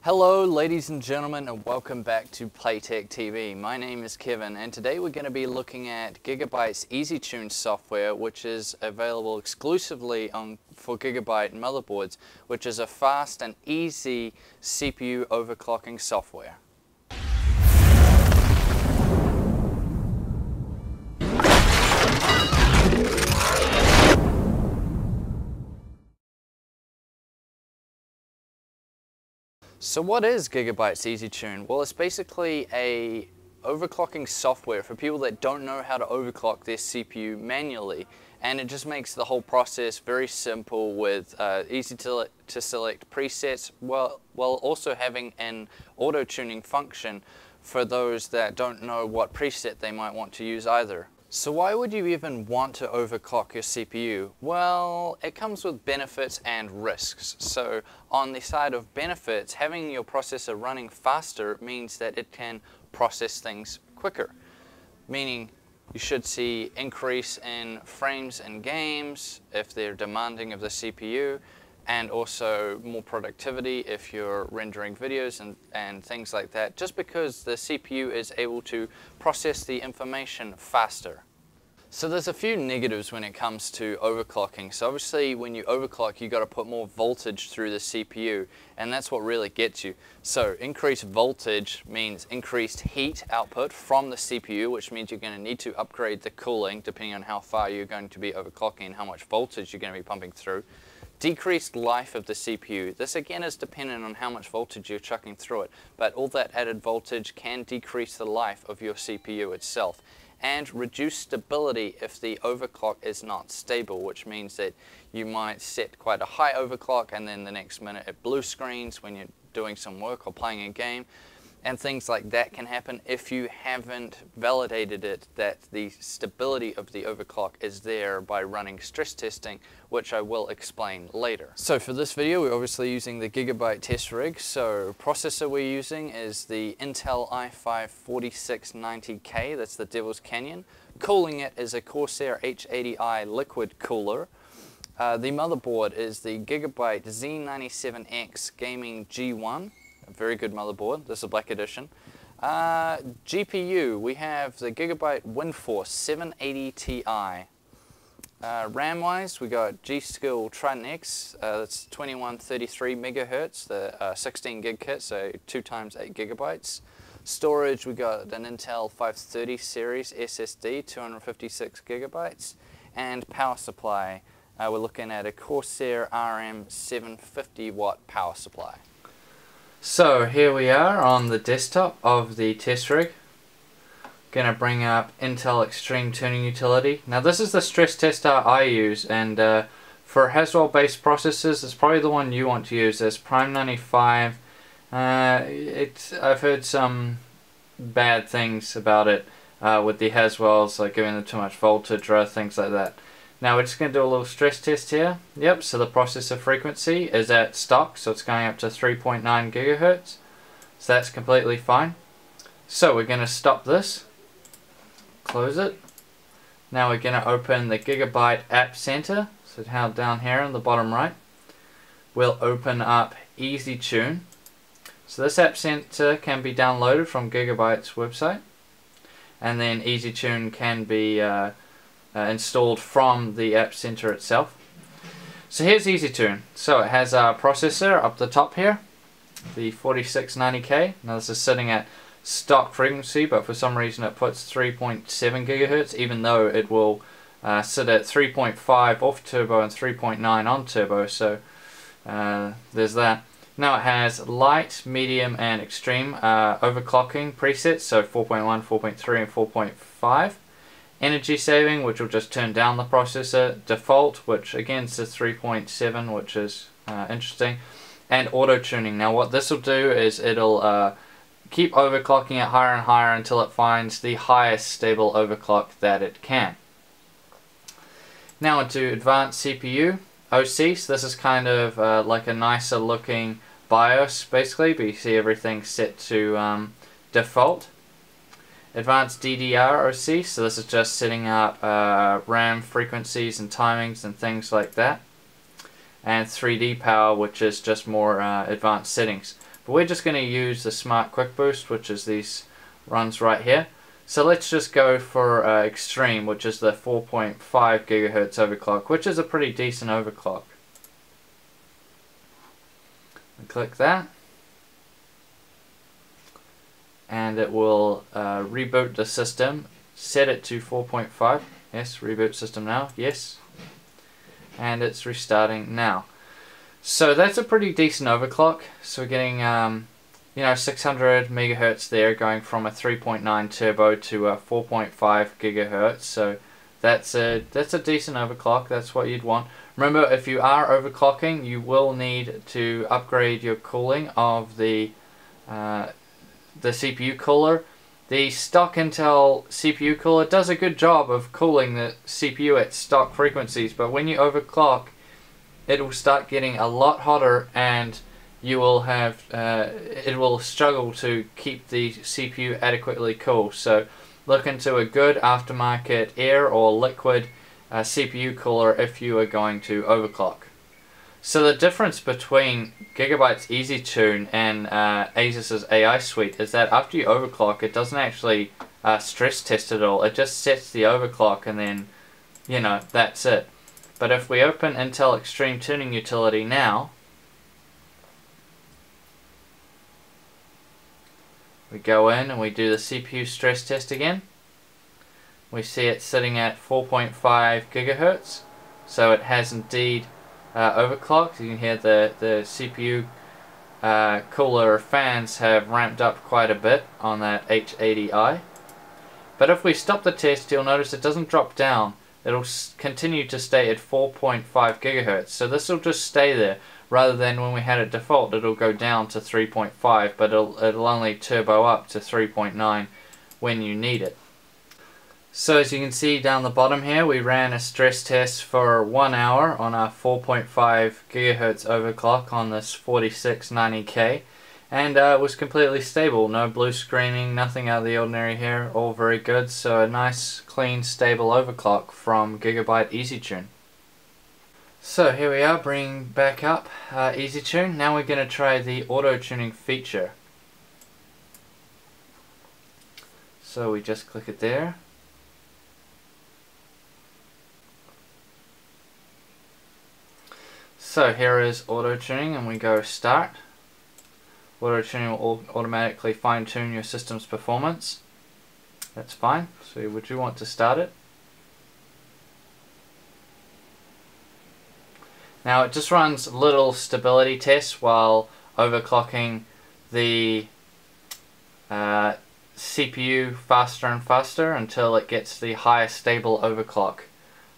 Hello ladies and gentlemen, and welcome back to Playtech TV. My name is Kevin, and today we're going to be looking at Gigabyte's Easytune software, which is available exclusively for Gigabyte motherboards, which is a fast and easy CPU overclocking software. So what is Gigabyte's Easytune? Well, it's basically a overclocking software for people that don't know how to overclock their CPU manually, and it just makes the whole process very simple with easy to select presets, while also having an auto-tuning function for those that don't know what preset they might want to use either. So why would you even want to overclock your CPU? Well, it comes with benefits and risks. So on the side of benefits, having your processor running faster means that it can process things quicker, meaning you should see increase in frames in games if they're demanding of the CPU, and also more productivity if you're rendering videos and things like that, just because the CPU is able to process the information faster. So there's a few negatives when it comes to overclocking. So obviously when you overclock, you got to put more voltage through the CPU, and that's what really gets you. So increased voltage means increased heat output from the CPU, which means you're going to need to upgrade the cooling depending on how far you're going to be overclocking and how much voltage you're going to be pumping through. Decreased life of the CPU. This again is dependent on how much voltage you're chucking through it, but all that added voltage can decrease the life of your CPU itself. And reduce stability if the overclock is not stable, which means that you might set quite a high overclock and then the next minute it blue screens when you're doing some work or playing a game. And things like that can happen if you haven't validated it that the stability of the overclock is there by running stress testing, which I will explain later. So for this video, we're obviously using the Gigabyte test rig. So processor we're using is the Intel i5-4690K, that's the Devil's Canyon. Cooling it is a Corsair H80i liquid cooler. The motherboard is the Gigabyte Z97X Gaming G1. Very good motherboard. This is a black edition. GPU, we have the Gigabyte WindForce 780 Ti. RAM-wise, we got G-Skill Trident X. That's 2133 megahertz, the 16 gig kit, so 2 times 8 gigabytes. Storage, we got an Intel 530 series SSD, 256 gigabytes. And power supply, we're looking at a Corsair RM 750 watt power supply. So here we are on the desktop of the test rig. Gonna bring up Intel Extreme Tuning Utility. Now this is the stress tester I use, and for Haswell based processors it's probably the one you want to use. This Prime 95. I've heard some bad things about it with the Haswells, like giving them too much voltage or things like that. Now we're just going to do a little stress test here. Yep, so the processor frequency is at stock, so it's going up to 3.9 gigahertz. So that's completely fine. So we're going to stop this, close it. Now we're going to open the Gigabyte App Center, so down here on the bottom right. We'll open up Easytune. So this App Center can be downloaded from Gigabyte's website, and then Easytune can be installed from the App Center itself. So here's Easytune. So it has a processor up the top here, the 4690K. Now this is sitting at stock frequency, but for some reason it puts 3.7 gigahertz, even though it will sit at 3.5 off turbo and 3.9 on turbo. So there's that. Now it has light, medium, and extreme overclocking presets, so 4.1, 4.3, and 4.5. Energy saving, which will just turn down the processor. Default, which again is 3.7, which is interesting. And auto tuning. Now what this will do is it'll keep overclocking it higher and higher until it finds the highest stable overclock that it can. Now into advanced CPU OC. So this is kind of like a nicer looking BIOS basically, but you see everything set to default. Advanced DDR OC, so this is just setting up RAM frequencies and timings and things like that. And 3D power, which is just more advanced settings. But we're just going to use the Smart Quick Boost, which is these runs right here. So let's just go for Extreme, which is the 4.5 gigahertz overclock, which is a pretty decent overclock. Click that, and it will reboot the system. Set it to 4.5. Yes, reboot system now. Yes, and it's restarting now. So that's a pretty decent overclock. So we're getting 600 megahertz there, going from a 3.9 turbo to a 4.5 gigahertz. So that's a decent overclock. That's what you'd want. Remember, if you are overclocking, you will need to upgrade your cooling of the CPU cooler. The stock Intel CPU cooler does a good job of cooling the CPU at stock frequencies, but when you overclock, it will start getting a lot hotter, and you will have it will struggle to keep the CPU adequately cool. So look into a good aftermarket air or liquid CPU cooler if you are going to overclock. So the difference between Gigabyte's Easytune and Asus's AI Suite is that after you overclock, it doesn't actually stress test at all. It just sets the overclock, and then, that's it. But if we open Intel Extreme Tuning Utility now, we go in and we do the CPU stress test again. We see it sitting at 4.5 gigahertz, so it has indeed overclocked. You can hear the CPU cooler fans have ramped up quite a bit on that H80i. But if we stop the test, you'll notice it doesn't drop down. It'll continue to stay at 4.5 gigahertz. So this will just stay there, rather than when we had it default, it'll go down to 3.5, but it'll only turbo up to 3.9 when you need it. So as you can see down the bottom here, we ran a stress test for 1 hour on our 4.5 gigahertz overclock on this 4690K, and it was completely stable. No blue screening, nothing out of the ordinary here, all very good. So a nice, clean, stable overclock from Gigabyte Easytune. So here we are, bringing back up Easytune. Now we're going to try the auto-tuning feature. So we just click it there. So here is auto-tuning, and we go start. Auto-tuning will automatically fine-tune your system's performance. That's fine. So would you want to start it? Now it just runs little stability tests while overclocking the CPU faster and faster until it gets the highest stable overclock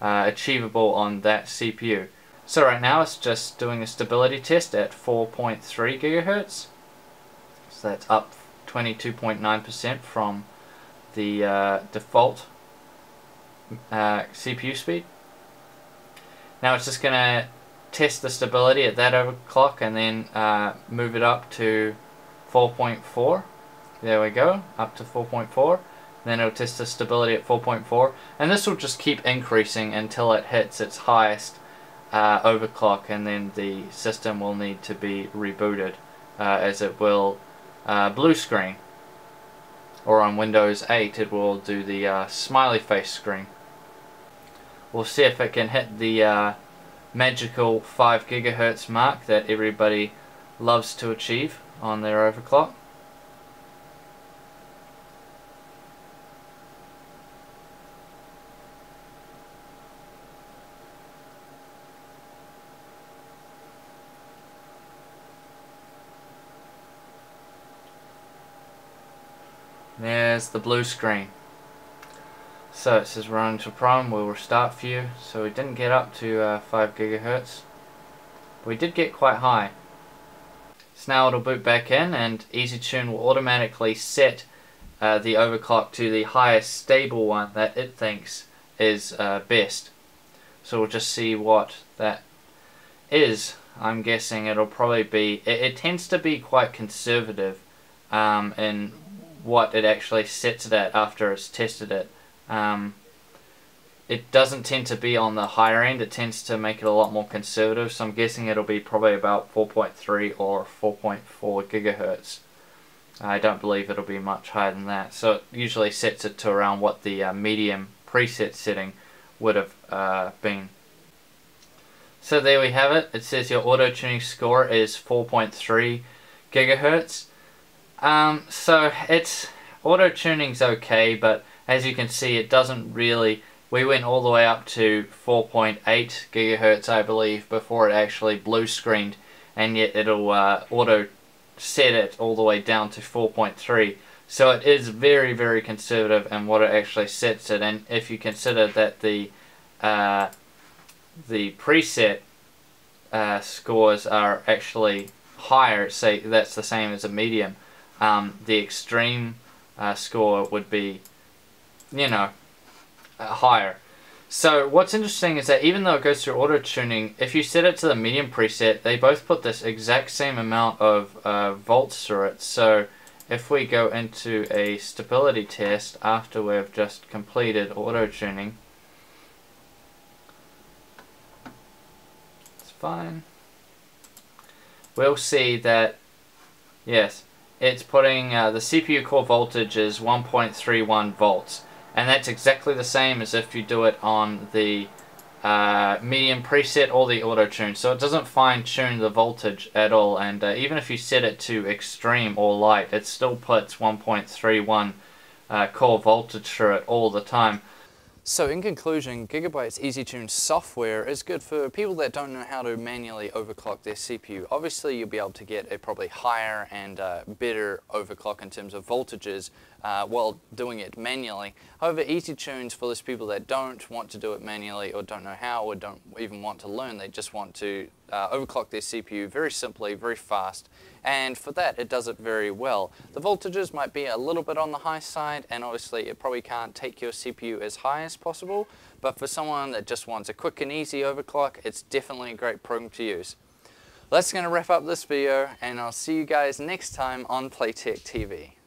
achievable on that CPU. So right now it's just doing a stability test at 4.3 gigahertz. So that's up 22.9% from the default CPU speed. Now it's just going to test the stability at that overclock and then move it up to 4.4. There we go, up to 4.4. Then it'll test the stability at 4.4, and this will just keep increasing until it hits its highest overclock, and then the system will need to be rebooted, as it will blue screen, or on Windows 8 it will do the smiley face screen. We'll see if it can hit the magical 5 gigahertz mark that everybody loves to achieve on their overclock. There's the blue screen. So it says run to prime, we'll restart for you. So we didn't get up to 5 gigahertz. But we did get quite high. So now it'll boot back in, and Easytune will automatically set the overclock to the highest stable one that it thinks is best. So we'll just see what that is. I'm guessing it'll probably be, it tends to be quite conservative in what it actually sets it at after it's tested it. it doesn't tend to be on the higher end. It tends to make it a lot more conservative. So I'm guessing it'll be probably about 4.3 or 4.4 gigahertz. I don't believe it'll be much higher than that. So it usually sets it to around what the medium preset setting would have been. So there we have it. It says your auto tuning score is 4.3 gigahertz. So it's auto tuning's okay, but as you can see, it doesn't really. We went all the way up to 4.8 gigahertz, I believe, before it actually blue screened, and yet it'll auto set it all the way down to 4.3. So it is very, very conservative in what it actually sets it. And if you consider that the preset scores are actually higher, say that's the same as a medium, the extreme score would be, you know, higher. So what's interesting is that even though it goes through auto tuning, if you set it to the medium preset, they both put this exact same amount of volts through it. So if we go into a stability test after we've just completed auto tuning, it's fine. We'll see that, yes, it's putting the CPU core voltage is 1.31 volts. And that's exactly the same as if you do it on the medium preset or the auto tune. So it doesn't fine tune the voltage at all, and even if you set it to extreme or light, it still puts 1.31 core voltage through it all the time. So in conclusion, Gigabyte's Easytune software is good for people that don't know how to manually overclock their CPU. Obviously you'll be able to get a probably higher and better overclock in terms of voltages while doing it manually. However, Easytune's for those people that don't want to do it manually or don't know how or don't even want to learn. They just want to overclock their CPU very simply, very fast, and for that it does it very well. The voltages might be a little bit on the high side, and obviously it probably can't take your CPU as high as possible, but for someone that just wants a quick and easy overclock, it's definitely a great program to use. That's going to wrap up this video, and I'll see you guys next time on Playtech TV.